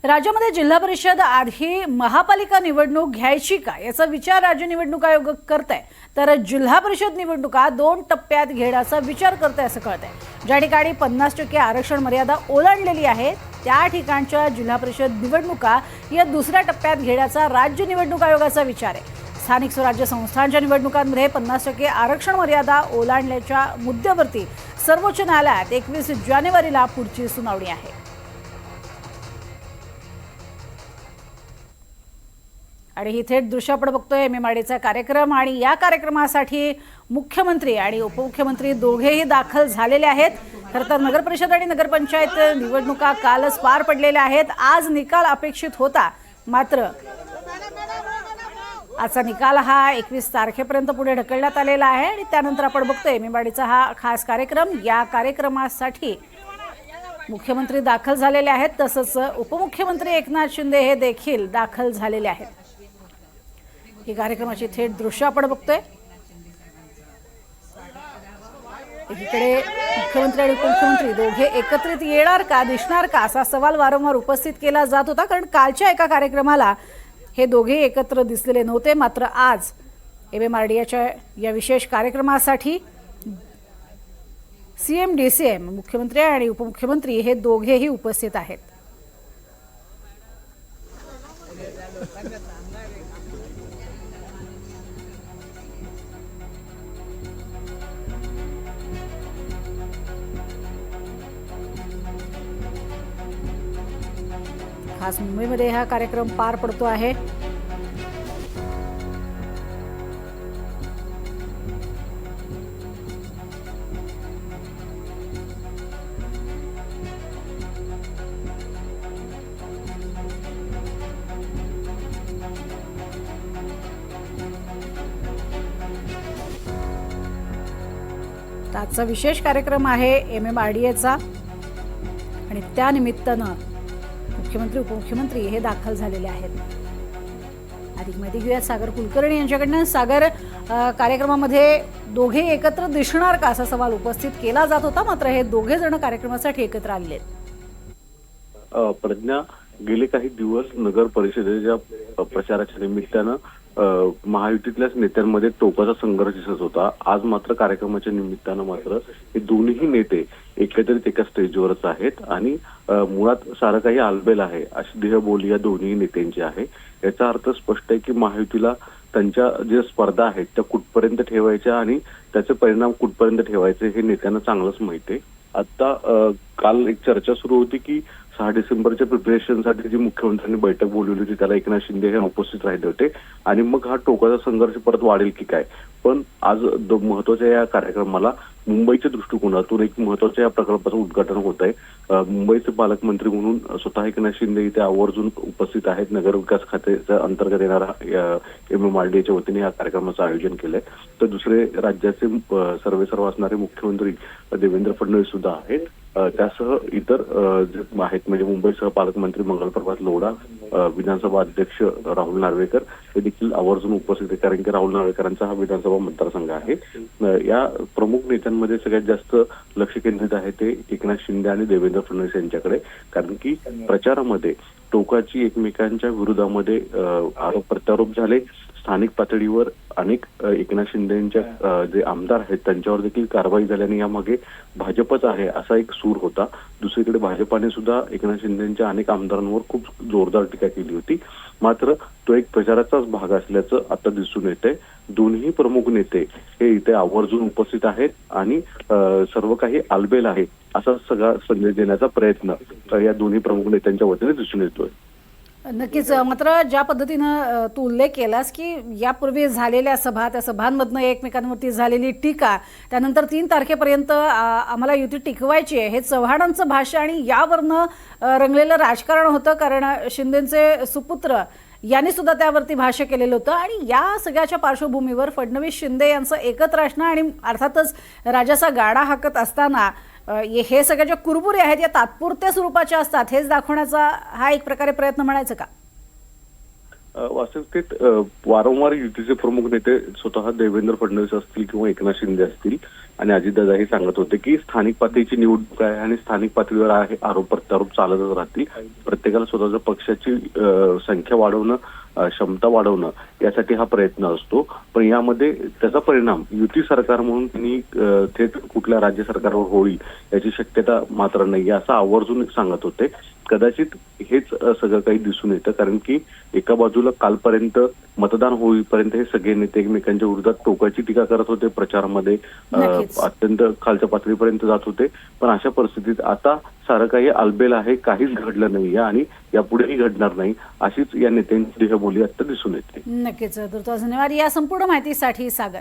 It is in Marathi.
राज्यामध्ये जिल्हा परिषद आधी महापालिका निवडणूक घ्यायची का याचा विचार राज्य निवडणूक आयोग करत आहे, तर जिल्हा परिषद निवडणुका 2 टप्प्यात घेण्याचा विचार करत आहे असं कळत आहे। ज्या ठिकाणी 50% आरक्षण मर्यादा ओलांडलेली आहे त्या ठिकाणच्या जिल्हा परिषद निवडणुका या दुसऱ्या टप्प्यात घेण्याचा राज्य निवडणूक आयोगाचा विचार आहे। स्थानिक स्वराज्य संस्थांच्या निवडणुकांमध्ये 50% आरक्षण मर्यादा ओलांडल्याच्या मुद्द्यावरती सर्वोच्च न्यायालयात 21 जानेवारीला पुढची सुनावणी आहे। आणि ही थेट दृश्य आपण बघतोय MMRDचा कार्यक्रम, आणि या कार्यक्रमासाठी मुख्यमंत्री आणि उपमुख्यमंत्री दोघेही दाखल झालेले आहेत। खरं तर नगर परिषद आणि नगरपंचायत निवडणुका कालच पार पडलेल्या आहेत। आज निकाल अपेक्षित होता, मात्र आजचा निकाल हा 21 तारखेपर्यंत पुढे ढकलण्यात आलेला आहे। आणि त्यानंतर आपण बघतोय MMRDचा हा खास कार्यक्रम। या कार्यक्रमासाठी मुख्यमंत्री दाखल झालेले आहेत, तसंच उपमुख्यमंत्री एकनाथ शिंदे हे देखील दाखल झालेले आहेत। ही कार्यक्रमाची थेट दृश्य आपण बघतोय। एकीकडे मुख्यमंत्री आणि उपमुख्यमंत्री दोघे एकत्रित येणार का, दिसणार का, असा सवाल वारंवार उपस्थित केला जात होता, कारण कालच्या एका कार्यक्रमाला हे दोघे एकत्र दिसलेले नव्हते। मात्र आज MMRDच्या या विशेष कार्यक्रमासाठी CM DCM मुख्यमंत्री आणि उपमुख्यमंत्री हे दोघेही उपस्थित आहेत। खास मुंबईमध्ये हा कार्यक्रम पार पडतो आहे। आजचा विशेष कार्यक्रम आहे MMRDचा, आणि त्या निमित्तानं मुख्यमंत्री उपमुख्यमंत्री हे दाखल झालेले आहेत। अधिक माहिती घेऊया सागर कुलकर्णी यांच्याकडनं। सागर, कार्यक्रमामध्ये दोघे एकत्र दिसणार का असा सवाल उपस्थित केला जात होता, मात्र हे दोघे जण कार्यक्रमासाठी एकत्र आले आहेत। प्रज्ञा, गेले काही दिवस नगर परिषदेच्या प्रचाराच्या निमित्तानं महायुतीतल्याच नेत्यांमध्ये टोकाचा संघर्ष दिसत होता। आज मात्र कार्यक्रमाच्या निमित्तानं मात्र हे दोन्ही नेते एकत्रित एका स्टेजवरच आहेत, आणि मुळात सारं काही आलबेल आहे अशी देहबोली या दोन्ही नेत्यांची आहे। याचा अर्थ स्पष्ट आहे की महायुतीला त्यांच्या ज्या स्पर्धा आहेत त्या कुठपर्यंत ठेवायच्या आणि त्याचे परिणाम कुठपर्यंत ठेवायचे हे नेत्यांना चांगलंच माहिती आहे। आता काल एक चर्चा सुरू होती की 6 डिसेंबरच्या प्रिपरेशनसाठी जी मुख्यमंत्र्यांनी बैठक बोलवली होती त्याला एकनाथ शिंदे हे उपस्थित राहिले होते, आणि मग हा टोकाचा संघर्ष परत वाढेल की काय। पण आज महत्वाच्या या कार्यक्रमाला मुंबईच्या दृष्टिकोनातून एक महत्वाच्या या प्रकल्पाचं उद्घाटन होत आहे। मुंबईचे पालकमंत्री म्हणून स्वतः एकनाथ शिंदे इथे आवर्जून उपस्थित आहेत। नगर विकास खात्याच्या अंतर्गत येणारा MMRDच्या वतीने या कार्यक्रमाचं आयोजन केलंय। तर दुसरे राज्याचे सर्वेसर्वा असणारे मुख्यमंत्री देवेंद्र फडणवीस सुद्धा आहेत। त्यासह इतर जे आहेत म्हणजे मुंबईसह पालकमंत्री मंगलप्रभात लोढा, विधानसभा अध्यक्ष राहुल नार्वेकर हे देखील आवर्जून उपस्थित आहे, कारण की राहुल नार्वेकरांचा हा विधानसभा मतदारसंघ आहे। या प्रमुख नेत्यांमध्ये सगळ्यात जास्त लक्ष केंद्रित आहे ते एकनाथ शिंदे आणि देवेंद्र फडणवीस यांच्याकडे, कारण की प्रचारामध्ये टोकाची एकमेकांच्या विरोधामध्ये आरोप प्रत्यारोप झाले। स्थानिक पातळीवर अनेक एकनाथ शिंदेच्या जे आमदार आहेत त्यांच्यावर देखील कारवाई झाल्याने यामागे भाजपच आहे असा एक सूर होता। दुसरीकडे भाजपाने सुद्धा एकनाथ शिंदेच्या अनेक आमदारांवर खूप जोरदार टीका केली होती, मात्र तो एक प्रचाराचाच भाग असल्याचं आता दिसून येतंय। दोन्ही प्रमुख नेते हे इथे आवर्जून उपस्थित आहेत, आणि सर्व काही आलबेल आहे असा सगळा संदेश देण्याचा प्रयत्न या दोन्ही प्रमुख नेत्यांच्या वतीने दिसून येतोय। नक्कीच, मात्र ज्या पद्धतीनं तू उल्लेख केलास की यापूर्वी झालेल्या सभा, त्या सभांमधनं एकमेकांवरती झालेली टीका, त्यानंतर 3 तारखेपर्यंत आम्हाला युती टिकवायची आहे हे चव्हाणांचं भाष्य, आणि यावरनं रंगलेलं राजकारण होतं, कारण शिंदेचे सुपुत्र यांनी सुद्धा त्यावरती भाष्य केलेलं होतं। आणि या सगळ्याच्या पार्श्वभूमीवर फडणवीस शिंदे यांचं एकत्र असणं आणि अर्थातच राजाचा गाडा हाकत असताना हे सगळ्या ज्या कुरबुरे आहेत या तात्पुरत्या स्वरूपाच्या असतात हेच दाखवण्याचा हा एक प्रकारे प्रयत्न म्हणायचं का? वास्तविकतेत वारंवार युतीचे प्रमुख नेते स्वतः देवेंद्र फडणवीस असतील किंवा एकनाथ शिंदे असतील आणि अजितदादा हे सांगत होते की स्थानिक पातळीची निवडणूक आहे आणि स्थानिक पातळीवर आहे आरोप प्रत्यारोप चालतच राहतील. प्रत्येकाला स्वतःच्या पक्षाची संख्या वाढवणं, क्षमता वाढवणं यासाठी हा प्रयत्न असतो. पण यामध्ये त्याचा परिणाम युती सरकार म्हणून त्यांनी थेट कुठल्या राज्य सरकारवर होईल याची शक्यता मात्र नाही असं आवर्जून सांगत होते. कदाचित हेच सगळं काही दिसून येतं, कारण की एका बाजूला कालपर्यंत मतदान होईपर्यंत हे सगळे नेते एकमेकांच्या विरोधात टोकाची टीका करत होते, प्रचारामध्ये नक्कीच. अत्यंत खालच्या पातळीपर्यंत जात होते. पण अशा परिस्थितीत आता सारं काही आलबेल आहे, काहीच घडलं नाहीये आणि यापुढेही घडणार नाही अशीच या नेत्यांची देहबोली आता दिसून येते. नक्कीच. तर धन्यवाद या संपूर्ण माहितीसाठी सागर.